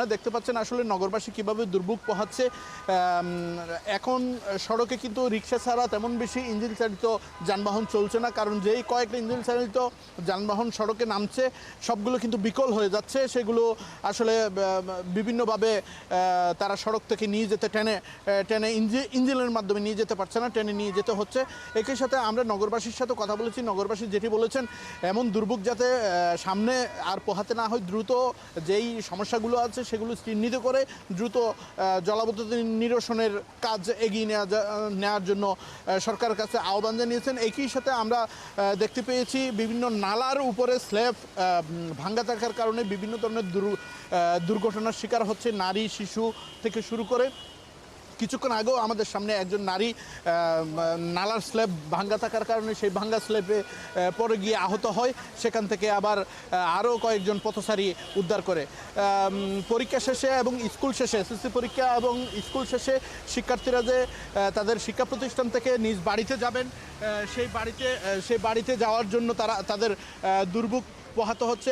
আপনারা দেখতে পাচ্ছেন আসলে নগরবাসী কীভাবে দুর্ভোগ পোহাচ্ছে। এখন সড়কে কিন্তু রিক্সা ছাড়া তেমন বেশি ইঞ্জিন চালিত যানবাহন চলছে না, কারণ যেই কয়েকটা ইঞ্জিন চালিত যানবাহন সড়কে নামছে সবগুলো কিন্তু বিকল হয়ে যাচ্ছে। সেগুলো আসলে বিভিন্নভাবে তারা সড়ক থেকে নিয়ে যেতে টেনে ইঞ্জিনের মাধ্যমে নিয়ে যেতে পারছে না, টেনে নিয়ে যেতে হচ্ছে। একই সাথে আমরা নগরবাসীর সাথে কথা বলেছি, নগরবাসী যেটি বলেছেন এমন দুর্ভোগ যাতে সামনে আর পোহাতে না হয়, দ্রুত যেই সমস্যাগুলো আছে সেগুলো চিহ্নিত করে দ্রুত জলাবদ্ধতা নিরসনের কাজ এগিয়ে নেওয়ার জন্য সরকারের কাছে আহ্বান জানিয়েছেন। একই সাথে আমরা দেখতে পেয়েছি বিভিন্ন নালার উপরে স্ল্যাব ভাঙ্গা থাকার কারণে বিভিন্ন ধরনের দুর্ঘটনার শিকার হচ্ছে নারী, শিশু থেকে শুরু করে। কিছুক্ষণ আগেও আমাদের সামনে একজন নারী নালার স্ল্যাব ভাঙ্গা থাকার কারণে সেই ভাঙ্গা স্ল্যাবে পরে গিয়ে আহত হয়, সেখান থেকে আবার আরও কয়েকজন পথচারী উদ্ধার করে। পরীক্ষা শেষে এবং স্কুল শেষে এসএসসি পরীক্ষা এবং স্কুল শেষে শিক্ষার্থীরা যে তাদের শিক্ষা প্রতিষ্ঠান থেকে নিজ বাড়িতে যাবেন, সেই বাড়িতে যাওয়ার জন্য তাদের দুর্ভোগ পোহাতে হচ্ছে।